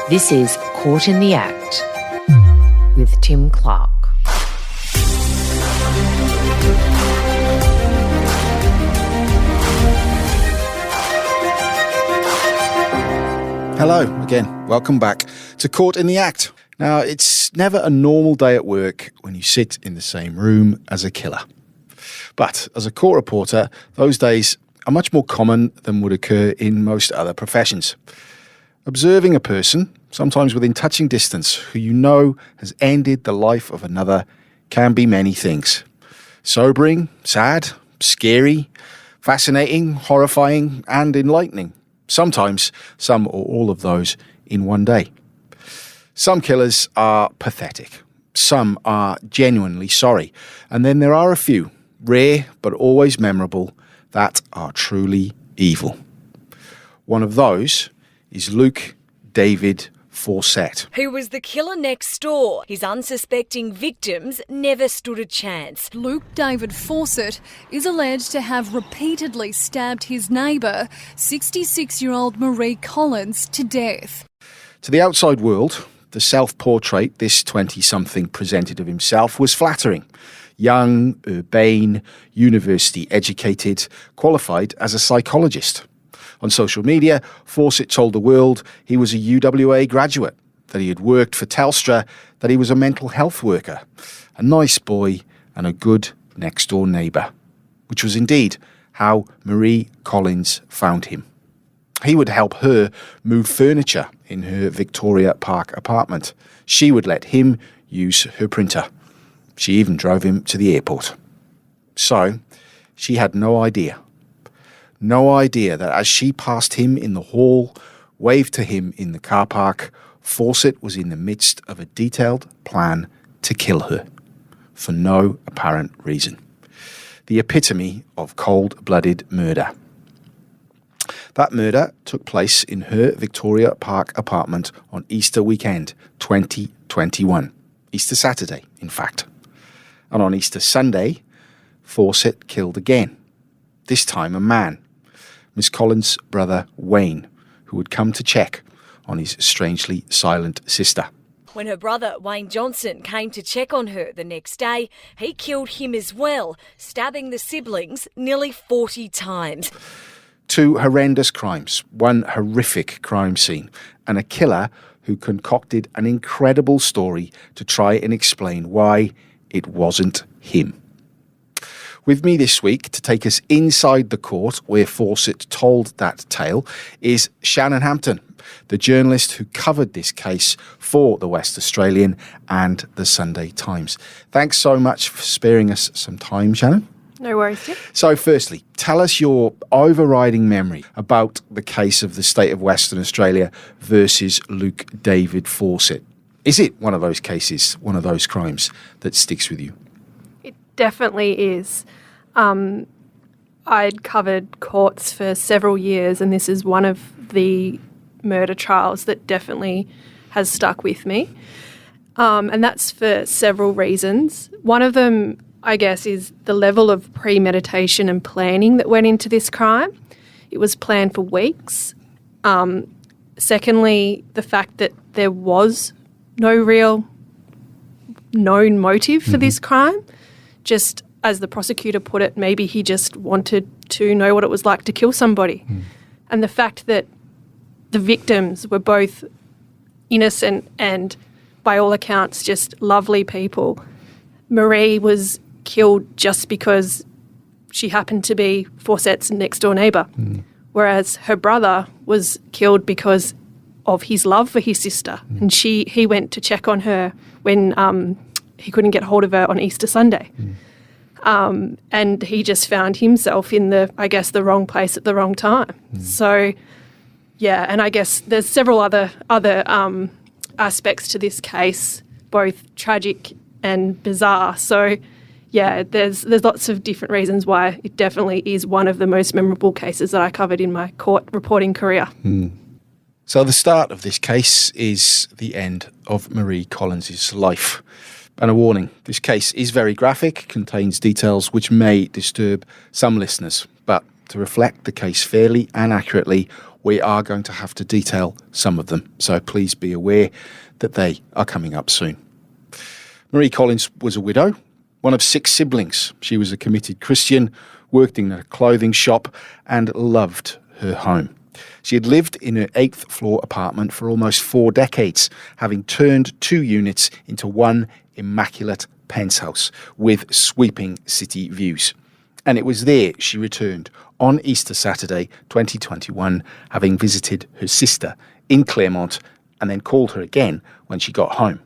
This is Caught in the Act with Tim Clarke. Hello again, welcome back to Caught in the Act. Now, it's never a normal day at work when you sit in the same room as a killer. But as a court reporter, those days are much more common than would occur in most other professions. Observing a person, sometimes within touching distance, who you know has ended the life of another can be many things. Sobering, sad, scary, fascinating, horrifying, and enlightening. Sometimes some or all of those in one day. Some killers are pathetic. Some are genuinely sorry. And then there are a few, rare but always memorable, that are truly evil. One of those is Luke David Fawcett, who was the killer next door. His unsuspecting victims never stood a chance. Luke David Fawcett is alleged to have repeatedly stabbed his neighbour, 66-year-old Maree Collins, to death. To the outside world, the self-portrait this 20-something presented of himself was flattering. Young, urbane, university-educated, qualified as a psychologist. On social media, Fawcett told the world he was a UWA graduate, that he had worked for Telstra, that he was a mental health worker, a nice boy and a good next-door neighbour, which was indeed how Maree Collins found him. He would help her move furniture in her Victoria Park apartment. She would let him use her printer. She even drove him to the airport. So, she had no idea that as she passed him in the hall, waved to him in the car park, Fawcett was in the midst of a detailed plan to kill her, for no apparent reason. The epitome of cold-blooded murder. That murder took place in her Victoria Park apartment on Easter weekend, 2021. Easter Saturday, in fact. And on Easter Sunday, Fawcett killed again. This time a man, Miss Collins' brother Wayne, who would come to check on his strangely silent sister. When her brother Wayne Johnson came to check on her the next day, he killed him as well, stabbing the siblings nearly 40 times. Two horrendous crimes, one horrific crime scene, and a killer who concocted an incredible story to try and explain why it wasn't him. With me this week to take us inside the court where Fawcett told that tale is Shannon Hampton, the journalist who covered this case for the West Australian and the Sunday Times. Thanks so much for sparing us some time, Shannon. No worries, Tim. So firstly, tell us your overriding memory about the case of the state of Western Australia versus Luke David Fawcett. Is it one of those cases, one of those crimes that sticks with you? It definitely is. I'd covered courts for several years, and this is one of the murder trials that definitely has stuck with me. And that's for several reasons. One of them, I guess, is the level of premeditation and planning that went into this crime. It was planned for weeks. Secondly, the fact that there was no real known motive for this crime. Just as the prosecutor put it, maybe he just wanted to know what it was like to kill somebody. And the fact that the victims were both innocent and, by all accounts, just lovely people. Maree was killed just because she happened to be Fawcett's next-door neighbour, whereas her brother was killed because of his love for his sister. And he went to check on her when he couldn't get hold of her on Easter Sunday. And he just found himself in the wrong place at the wrong time. So, yeah, and I guess there's several other aspects to this case, both tragic and bizarre. So, yeah, there's lots of different reasons why it definitely is one of the most memorable cases that I covered in my court reporting career. So the start of this case is the end of Maree Collins' life. And a warning, this case is very graphic, contains details which may disturb some listeners, but to reflect the case fairly and accurately, we are going to have to detail some of them, so please be aware that they are coming up soon. Maree Collins was a widow, one of 6 siblings. She was a committed Christian, worked in a clothing shop and loved her home. She had lived in her 8th floor apartment for almost 4 decades, having turned 2 units into one immaculate penthouse with sweeping city views. And it was there she returned on Easter Saturday 2021, having visited her sister in Claremont and then called her again when she got home.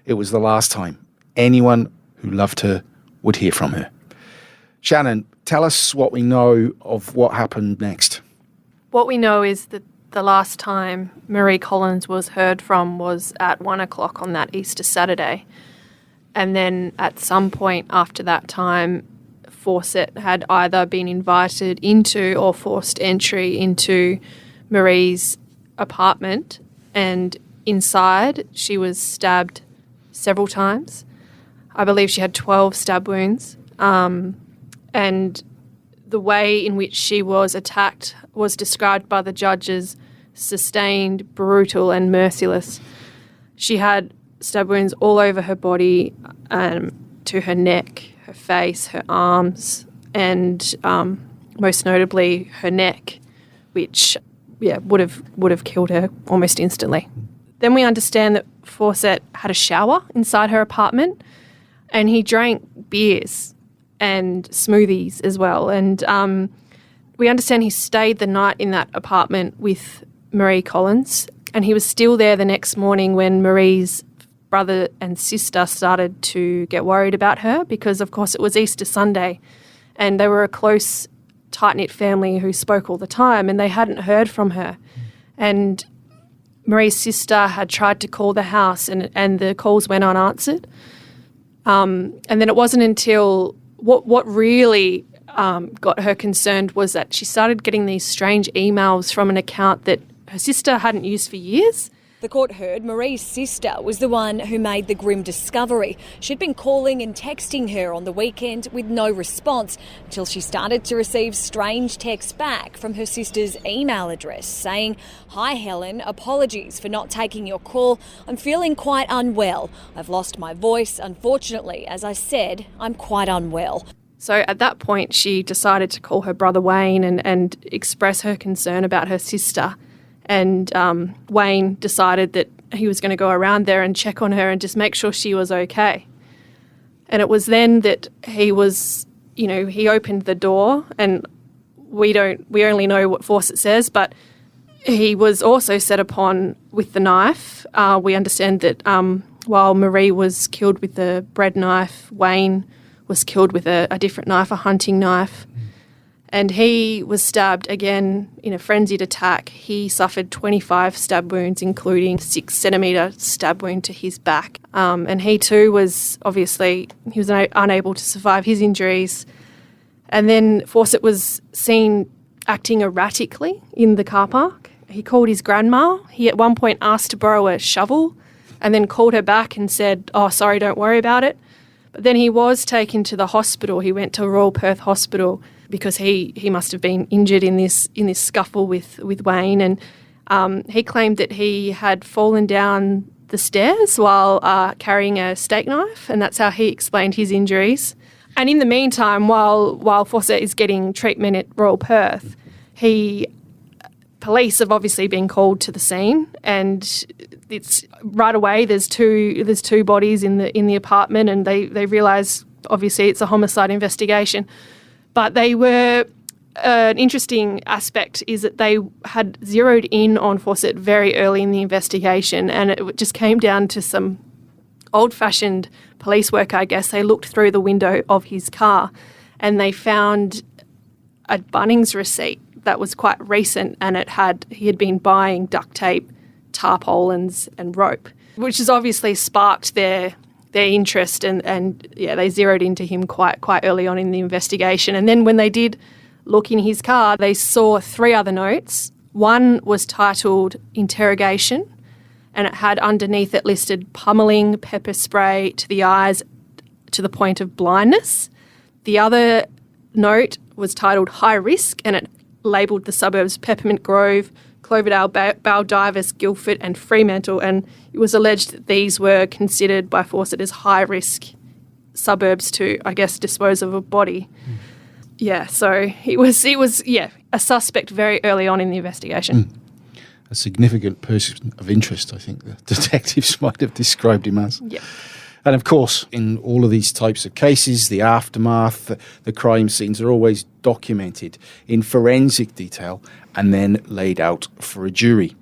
It was the last time anyone who loved her would hear from her. Shannon, tell us what we know of what happened next. What we know is that the last time Maree Collins was heard from was at 1 o'clock on that Easter Saturday. And then at some point after that time, Fawcett had either been invited into or forced entry into Maree's apartment, and inside she was stabbed several times. I believe she had 12 stab wounds. And the way in which she was attacked was described by the judge as sustained, brutal and merciless. She had stab wounds all over her body, to her neck, her face, her arms, and most notably her neck, which would have killed her almost instantly. Then we understand that Fawcett had a shower inside her apartment, and he drank beers and smoothies as well. And we understand he stayed the night in that apartment with Maree Collins, and he was still there the next morning when Maree's brother and sister started to get worried about her because, of course, it was Easter Sunday and they were a close, tight-knit family who spoke all the time, and they hadn't heard from her. And Maree's sister had tried to call the house and the calls went unanswered. And then it wasn't until what really got her concerned was that she started getting these strange emails from an account that her sister hadn't used for years. The court heard Maree's sister was the one who made the grim discovery. She'd been calling and texting her on the weekend with no response until she started to receive strange texts back from her sister's email address saying, "Hi Helen, apologies for not taking your call. I'm feeling quite unwell. I've lost my voice. Unfortunately, as I said, I'm quite unwell." So at that point, she decided to call her brother Wayne and express her concern about her sister. And Wayne decided that he was going to go around there and check on her and just make sure she was okay. And it was then that he opened the door, and we only know what Fawcett says, but he was also set upon with the knife. We understand that while Maree was killed with the bread knife, Wayne was killed with a different knife, a hunting knife. And he was stabbed again in a frenzied attack. He suffered 25 stab wounds, including 6-centimetre stab wound to his back. And he too was unable to survive his injuries. And then Fawcett was seen acting erratically in the car park. He called his grandma. He at one point asked to borrow a shovel and then called her back and said, "Oh, sorry, don't worry about it." But then he was taken to the hospital. He went to Royal Perth Hospital because he must have been injured in this scuffle with Wayne, and he claimed that he had fallen down the stairs while carrying a steak knife, and that's how he explained his injuries. And in the meantime, while Fawcett is getting treatment at Royal Perth, police have obviously been called to the scene, and it's right away. There's two bodies in the apartment, and they realise obviously it's a homicide investigation. But they were an interesting aspect is that they had zeroed in on Fawcett very early in the investigation, and it just came down to some old-fashioned police work, I guess. They looked through the window of his car and they found a Bunnings receipt that was quite recent, and he had been buying duct tape, tarpaulins and rope, which has obviously sparked their interest, and they zeroed into him quite early on in the investigation. And then when they did look in his car, they saw 3 other notes. One was titled interrogation, and it had underneath it listed pummeling, pepper spray to the eyes to the point of blindness. The other note was titled high risk, and it labelled the suburbs Peppermint Grove, Cloverdale, Baldivis, Guildford and Fremantle, and it was alleged that these were considered by Fawcett as high-risk suburbs to, I guess, dispose of a body. Yeah, so it was a suspect very early on in the investigation. A significant person of interest, I think the detectives might have described him as. Yeah. And of course, in all of these types of cases, the aftermath, the crime scenes are always documented in forensic detail and then laid out for a jury.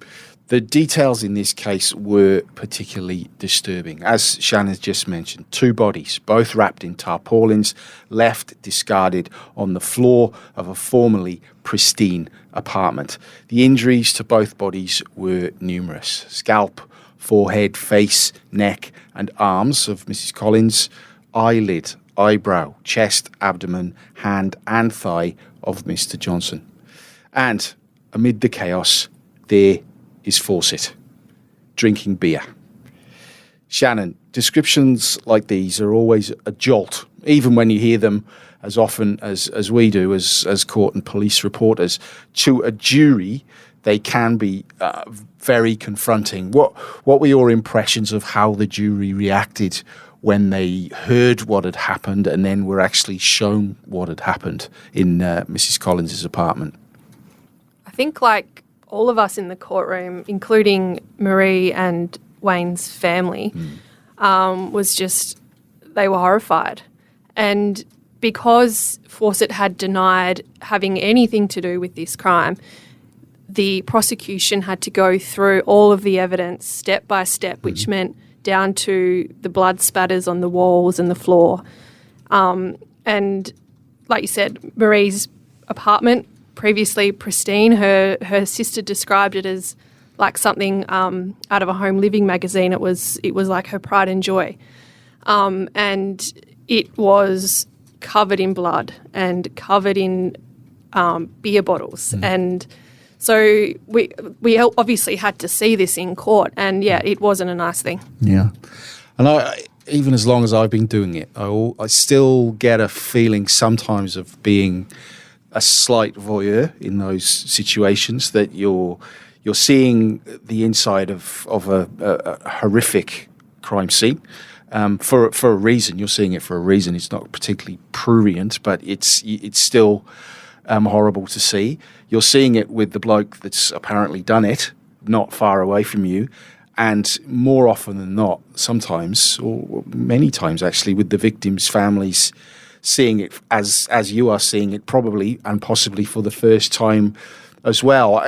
The details in this case were particularly disturbing. As Shannon just mentioned, 2 bodies, both wrapped in tarpaulins, left discarded on the floor of a formerly pristine apartment. The injuries to both bodies were numerous. Scalp, forehead, face, neck and arms of Mrs. Collins, eyelid, eyebrow, chest, abdomen, hand and thigh of Mr. Johnson. And amid the chaos, there is Fawcett, drinking beer. Shannon, descriptions like these are always a jolt, even when you hear them as often as we do as court and police reporters. To a jury, they can be very confronting. What were your impressions of how the jury reacted when they heard what had happened and then were actually shown what had happened in Mrs. Collins' apartment? I think like all of us in the courtroom, including Maree and Wayne's family, was just, they were horrified. And because Fawcett had denied having anything to do with this crime, the prosecution had to go through all of the evidence step by step, which meant down to the blood spatters on the walls and the floor. And like you said, Maree's apartment, previously pristine, her sister described it as like something out of a home living magazine. It was like her pride and joy. And it was covered in blood and covered in beer bottles. And so we obviously had to see this in court, and it wasn't a nice thing. Yeah. And even as long as I've been doing it, I still get a feeling sometimes of being a slight voyeur in those situations, that you're seeing the inside of a horrific crime scene. For a reason. You're seeing it for a reason. It's not particularly prurient, but it's still horrible to see. You're seeing it with the bloke that's apparently done it, not far away from you, and more often than not, sometimes, or many times actually, with the victims' families seeing it as you are seeing it, probably and possibly for the first time as well.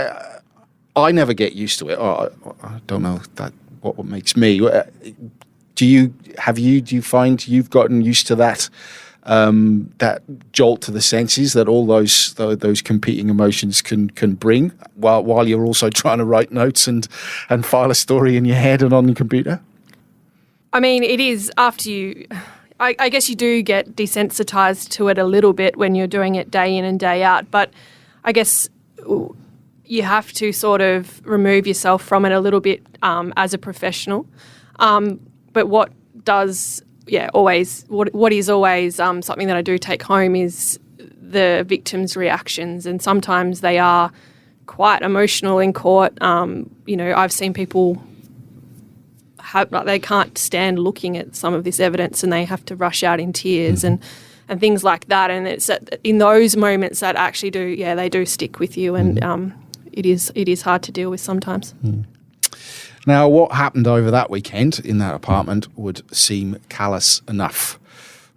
I never get used to it. I don't know what makes me. Do you find you've gotten used to that that jolt to the senses that all those competing emotions can bring while you're also trying to write notes and file a story in your head and on your computer? I mean, it is after you. I guess you do get desensitized to it a little bit when you're doing it day in and day out, but I guess you have to sort of remove yourself from it a little bit as a professional. But what is always something that I do take home is the victims' reactions, and sometimes they are quite emotional in court. I've seen people they can't stand looking at some of this evidence and they have to rush out in tears and things like that. And it's in those moments that actually they do stick with you, and it is hard to deal with sometimes. Now, what happened over that weekend in that apartment would seem callous enough.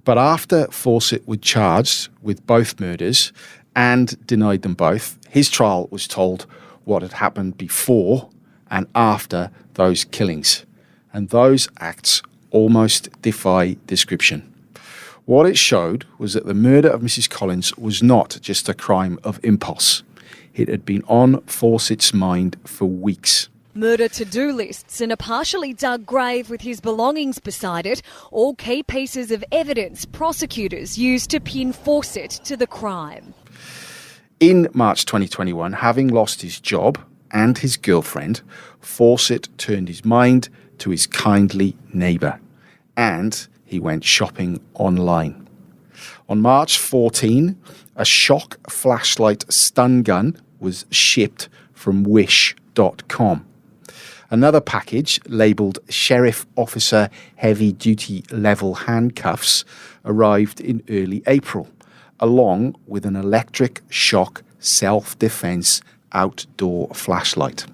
But after Fawcett was charged with both murders and denied them both, his trial was told what had happened before and after those killings. And those acts almost defy description. What it showed was that the murder of Mrs. Collins was not just a crime of impulse. It had been on Fawcett's mind for weeks. Murder to-do lists and a partially dug grave with his belongings beside it, all key pieces of evidence prosecutors used to pin Fawcett to the crime. In March 2021, having lost his job and his girlfriend, Fawcett turned his mind to his kindly neighbour, and he went shopping online. On March 14, a shock flashlight stun gun was shipped from wish.com. Another package, labelled Sheriff Officer Heavy Duty Level Handcuffs, arrived in early April, along with an electric shock self-defence outdoor flashlight.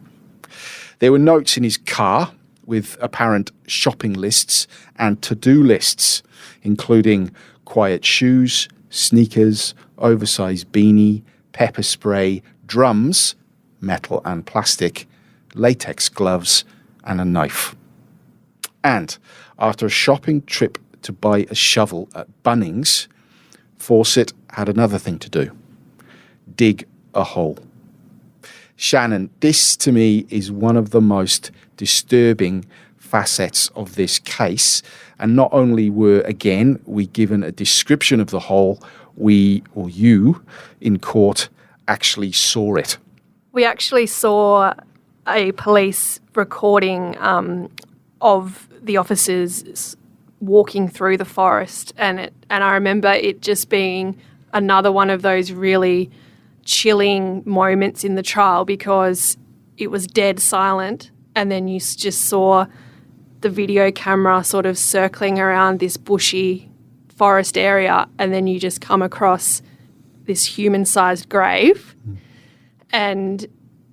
There were notes in his car with apparent shopping lists and to-do lists, including quiet shoes, sneakers, oversized beanie, pepper spray, drums, metal and plastic, latex gloves, and a knife. And after a shopping trip to buy a shovel at Bunnings, Fawcett had another thing to do: dig a hole. Shannon, this to me is one of the most disturbing facets of this case. And not only were we given a description of the hole, you in court actually saw it. We actually saw a police recording of the officers walking through the forest, and I remember it just being another one of those really chilling moments in the trial, because it was dead silent, and then you just saw the video camera sort of circling around this bushy forest area, and then you just come across this human-sized grave, and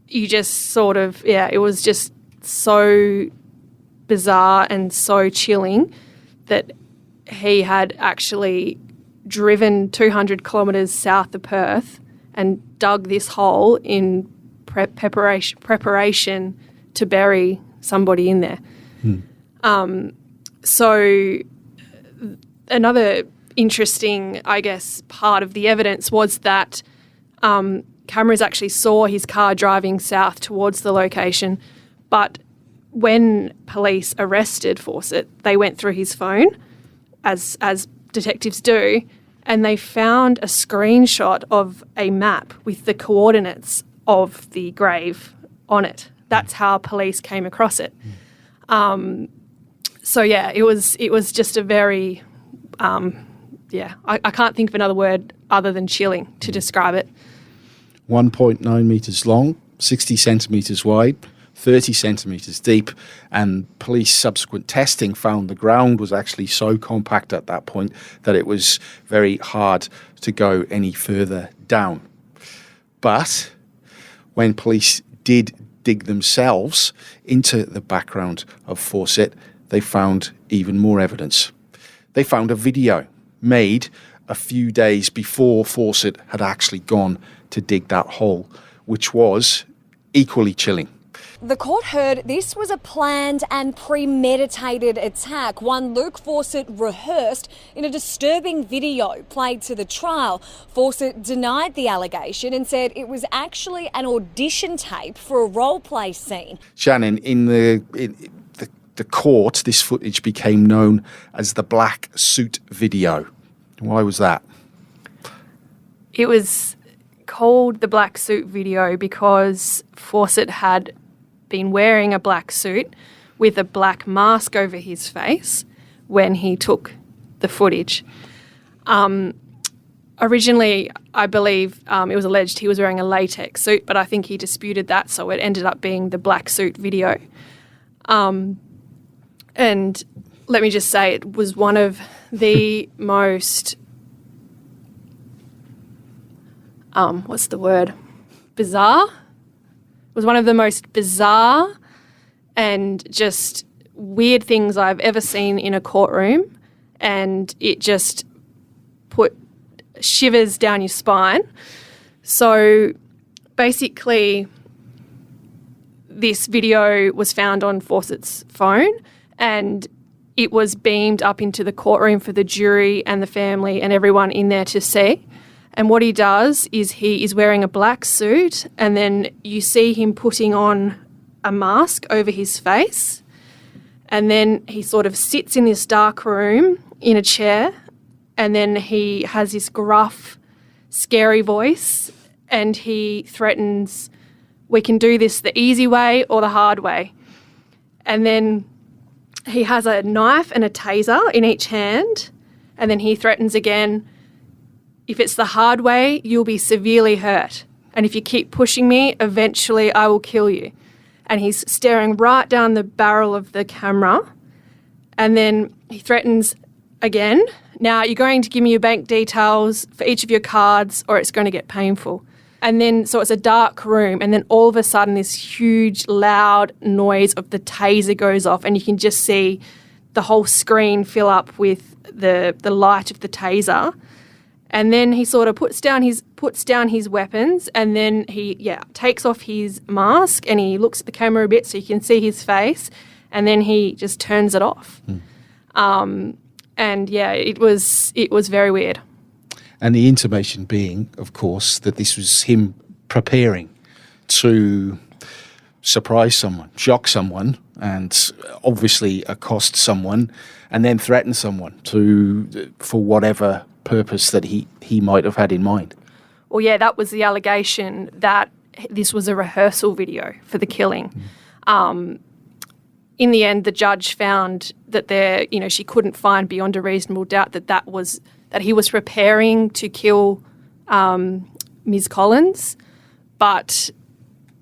you just sort of, it was just so bizarre and so chilling that he had actually driven 200 kilometres south of Perth and dug this hole in preparation to bury somebody in there. So another interesting, I guess, part of the evidence was that cameras actually saw his car driving south towards the location, but when police arrested Fawcett, they went through his phone, as detectives do, and they found a screenshot of a map with the coordinates of the grave on it. That's how police came across it. It was just a very, I can't think of another word other than chilling to describe it. 1.9 metres long, 60 centimetres wide, 30 centimetres deep, and police subsequent testing found the ground was actually so compact at that point that it was very hard to go any further down. But when police did dig themselves into the background of Fawcett, they found even more evidence. They found a video made a few days before Fawcett had actually gone to dig that hole, which was equally chilling. The court heard this was a planned and premeditated attack, one Luke Fawcett rehearsed in a disturbing video played to the trial. Fawcett denied the allegation and said it was actually an audition tape for a role-play scene. Shannon, in the court, this footage became known as the black suit video. Why was that? It was called the black suit video because Fawcett had been wearing a black suit with a black mask over his face when he took the footage. Originally, I believe it was alleged he was wearing a latex suit, but I think he disputed that, so it ended up being the black suit video. And let me just say, it was one of the most, bizarre? It was one of the most bizarre and just weird things I've ever seen in a courtroom, and it just put shivers down your spine. So basically, this video was found on Fawcett's phone, and it was beamed up into the courtroom for the jury and the family and everyone in there to see. And what he does is he is wearing a black suit, and then you see him putting on a mask over his face, and then he sort of sits in this dark room in a chair, and then he has this gruff, scary voice, and he threatens, "We can do this the easy way or the hard way." And then he has a knife and a taser in each hand, and then he threatens again, if it's the hard way, you'll be severely hurt. And if you keep pushing me, eventually I will kill you. And he's staring right down the barrel of the camera. And then he threatens again. Now, you're going to give me your bank details for each of your cards or it's going to get painful. And then, so it's a dark room. And then all of a sudden, this huge, loud noise of the taser goes off. And you can just see the whole screen fill up with the light of the taser. And then he sort of puts down his weapons, and then he takes off his mask and he looks at the camera a bit so you can see his face, and then he just turns it off. It was very weird. And the intimation being, of course, that this was him preparing to surprise someone, shock someone, and obviously accost someone, and then threaten someone for whatever purpose that he might have had in mind. Well, yeah, that was the allegation, that this was a rehearsal video for the killing. In the end, the judge found that she couldn't find beyond a reasonable doubt that he was preparing to kill Ms. Collins, but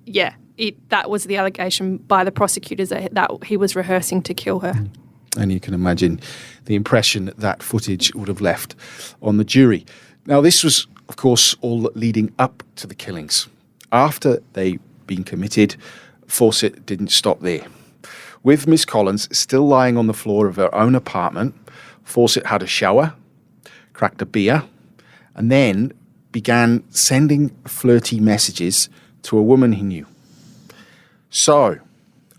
that was the allegation by the prosecutors, that he was rehearsing to kill her. And you can imagine the impression that footage would have left on the jury. Now, this was, of course, all leading up to the killings. After they'd been committed, Fawcett didn't stop there. With Miss Collins still lying on the floor of her own apartment, Fawcett had a shower, cracked a beer, and then began sending flirty messages to a woman he knew. "So,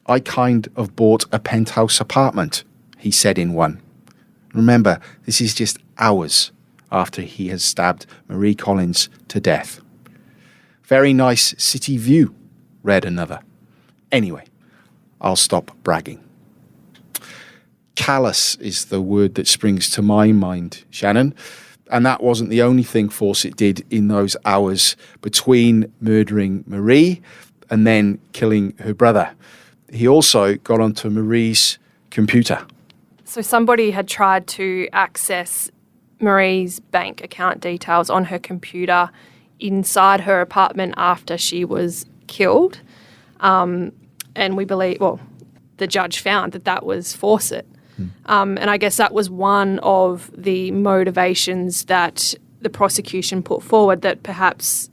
I kind of bought a penthouse apartment," he said in one. Remember, this is just hours after he has stabbed Maree Collins to death. "Very nice city view," read another. "Anyway, I'll stop bragging." Callous is the word that springs to my mind, Shannon. And that wasn't the only thing Fawcett did in those hours between murdering Maree and then killing her brother. He also got onto Maree's computer. So somebody had tried to access Maree's bank account details on her computer inside her apartment after she was killed. And we believe, the judge found that was Fawcett. And I guess that was one of the motivations that the prosecution put forward, that perhaps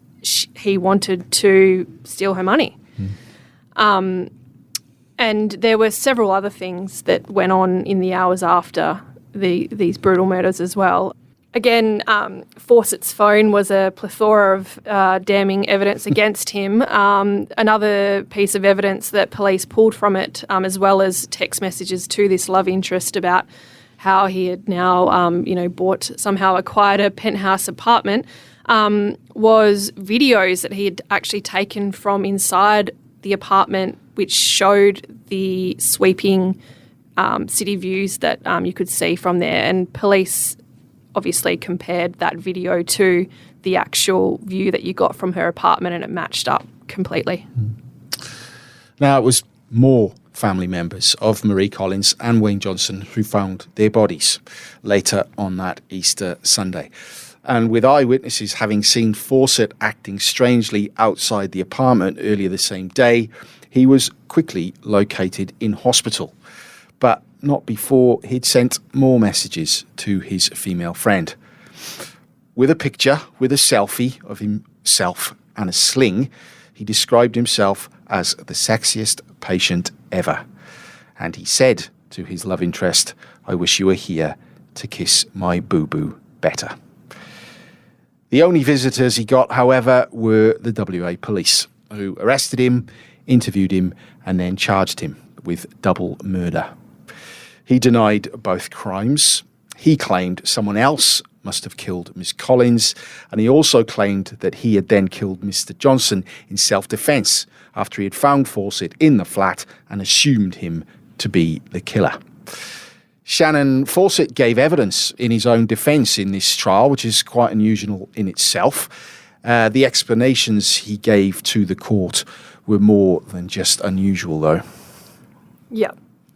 he wanted to steal her money. And there were several other things that went on in the hours after these brutal murders as well. Again, Fawcett's phone was a plethora of damning evidence against him. Another piece of evidence that police pulled from it, as well as text messages to this love interest about how he had now, acquired a penthouse apartment, was videos that he had actually taken from inside the apartment, which showed the sweeping city views that you could see from there. And police obviously compared that video to the actual view that you got from her apartment, and it matched up completely. Now, it was more family members of Maree Collins and Wayne Johnson who found their bodies later on that Easter Sunday. And with eyewitnesses having seen Fawcett acting strangely outside the apartment earlier the same day, he was quickly located in hospital. But not before he'd sent more messages to his female friend. With a picture, with a selfie of himself and a sling, he described himself as the sexiest patient ever. And he said to his love interest, "I wish you were here to kiss my boo-boo better." The only visitors he got, however, were the WA police, who arrested him, interviewed him, and then charged him with double murder. He denied both crimes. He claimed someone else must have killed Miss Collins, and he also claimed that he had then killed Mr. Johnson in self-defence after he had found Fawcett in the flat and assumed him to be the killer. Shannon, Fawcett gave evidence in his own defence in this trial, which is quite unusual in itself. The explanations he gave to the court were more than just unusual, though. Yeah.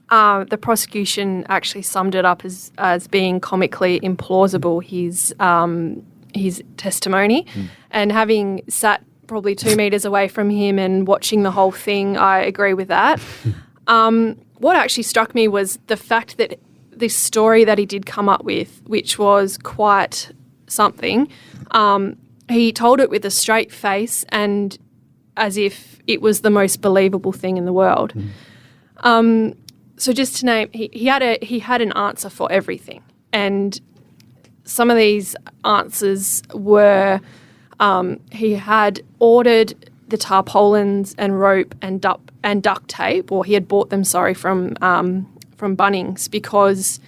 The prosecution actually summed it up as being comically implausible. testimony. And having sat probably 2 metres away from him and watching the whole thing, I agree with that. What actually struck me was the fact that this story that he did come up with, which was quite something, he told it with a straight face and as if it was the most believable thing in the world. So just to name, he had an answer for everything. And some of these answers were he had ordered the tarpaulins and rope and duct tape, or he had bought them, from Bunnings, because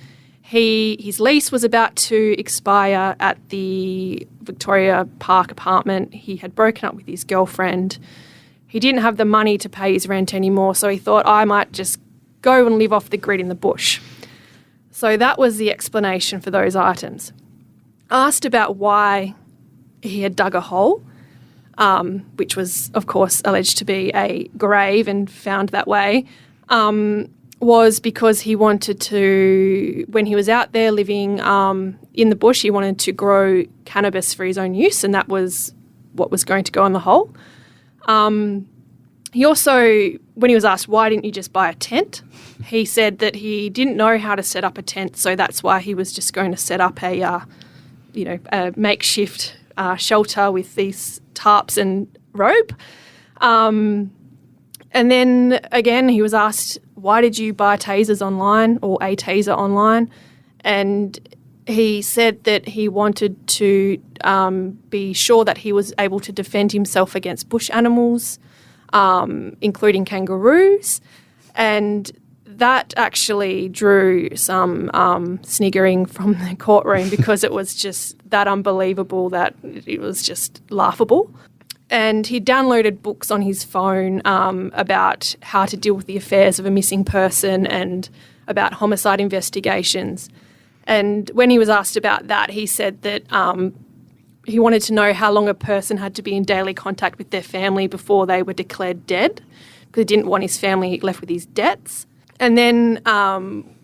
his lease was about to expire at the Victoria Park apartment. He had broken up with his girlfriend. He didn't have the money to pay his rent anymore, so he thought, I might just go and live off the grid in the bush. So that was the explanation for those items. Asked about why he had dug a hole, which was, of course, alleged to be a grave and found that way, was because he wanted to, when he was out there living in the bush, he wanted to grow cannabis for his own use, and that was what was going to go in the hole. He also, when he was asked, why didn't you just buy a tent? He said that he didn't know how to set up a tent, so that's why he was just going to set up a makeshift shelter with these tarps and rope. And then again, he was asked, why did you buy tasers online or a taser online? And he said that he wanted to be sure that he was able to defend himself against bush animals, including kangaroos. And that actually drew some sniggering from the courtroom because it was just that unbelievable that it was just laughable. And he downloaded books on his phone about how to deal with the affairs of a missing person and about homicide investigations. And when he was asked about that, he said that he wanted to know how long a person had to be in daily contact with their family before they were declared dead, because he didn't want his family left with his debts. And then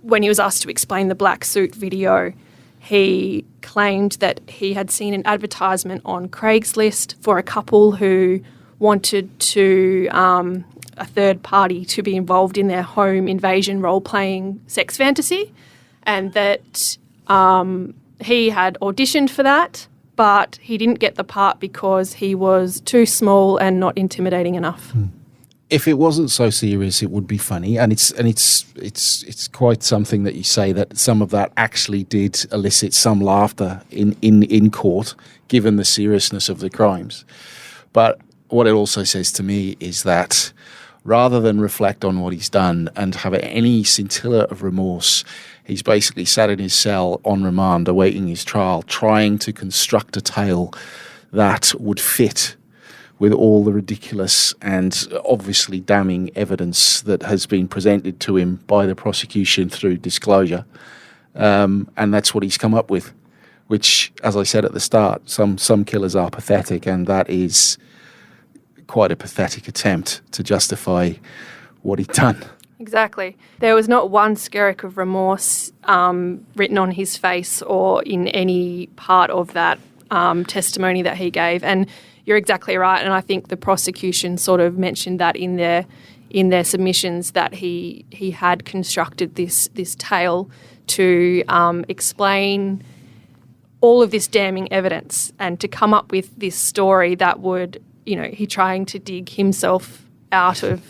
when he was asked to explain the black suit video, he claimed that he had seen an advertisement on Craigslist for a couple who wanted to a third party to be involved in their home invasion role-playing sex fantasy, and that he had auditioned for that, but he didn't get the part because he was too small and not intimidating enough. If it wasn't so serious, it would be funny, and it's quite something that you say that some of that actually did elicit some laughter in court, given the seriousness of the crimes. But what it also says to me is that rather than reflect on what he's done and have any scintilla of remorse, he's basically sat in his cell on remand, awaiting his trial, trying to construct a tale that would fit with all the ridiculous and obviously damning evidence that has been presented to him by the prosecution through disclosure. And that's what he's come up with, which, as I said at the start, some killers are pathetic, and that is quite a pathetic attempt to justify what he'd done. Exactly. There was not one skerrick of remorse written on his face or in any part of that testimony that he gave. And you're exactly right, and I think the prosecution sort of mentioned that in their submissions, that he had constructed this tale to explain all of this damning evidence and to come up with this story that would, he trying to dig himself out of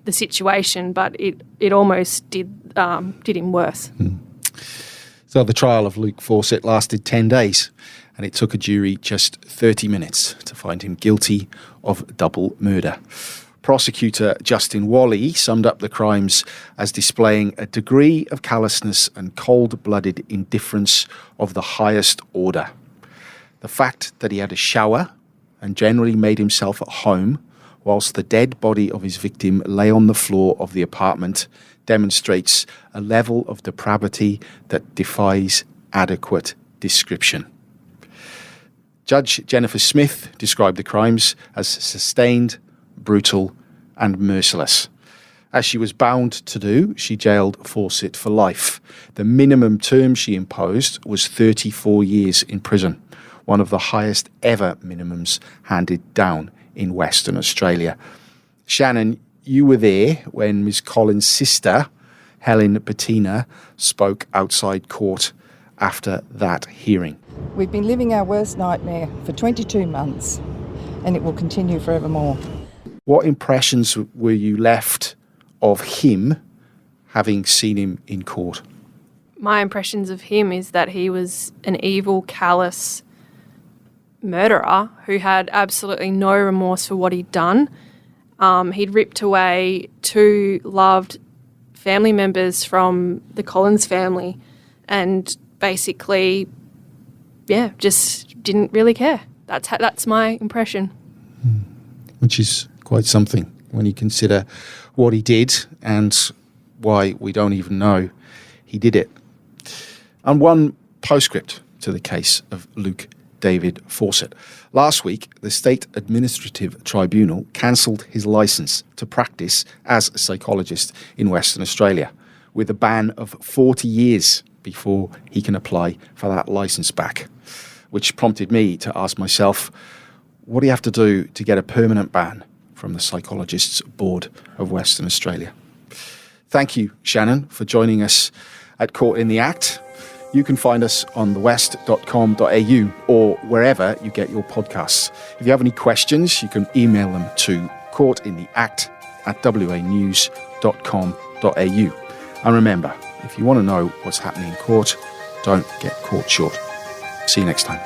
the situation, but it almost did him worse. So the trial of Luke Fawcett lasted 10 days. And it took a jury just 30 minutes to find him guilty of double murder. Prosecutor Justin Wally summed up the crimes as displaying a degree of callousness and cold-blooded indifference of the highest order. The fact that he had a shower and generally made himself at home whilst the dead body of his victim lay on the floor of the apartment demonstrates a level of depravity that defies adequate description. Judge Jennifer Smith described the crimes as sustained, brutal, and merciless. As she was bound to do, she jailed Fawcett for life. The minimum term she imposed was 34 years in prison, one of the highest ever minimums handed down in Western Australia. Shannon, you were there when Ms. Collins' sister, Helen Bettina, spoke outside court after that hearing. We've been living our worst nightmare for 22 months, and it will continue forevermore. What impressions were you left of him, having seen him in court? My impressions of him is that he was an evil, callous murderer who had absolutely no remorse for what he'd done. He'd ripped away 2 loved family members from the Collins family and basically, just didn't really care. That's my impression. Which is quite something when you consider what he did and why we don't even know he did it. And one postscript to the case of Luke David Fawcett. Last week, the State Administrative Tribunal cancelled his licence to practice as a psychologist in Western Australia, with a ban of 40 years before he can apply for that licence back, which prompted me to ask myself, what do you have to do to get a permanent ban from the Psychologists Board of Western Australia? Thank you, Shannon, for joining us at Court in the Act. You can find us on thewest.com.au or wherever you get your podcasts. If you have any questions, you can email them to courtintheact@wanews.com.au. And remember, if you want to know what's happening in court, don't get caught short. See you next time.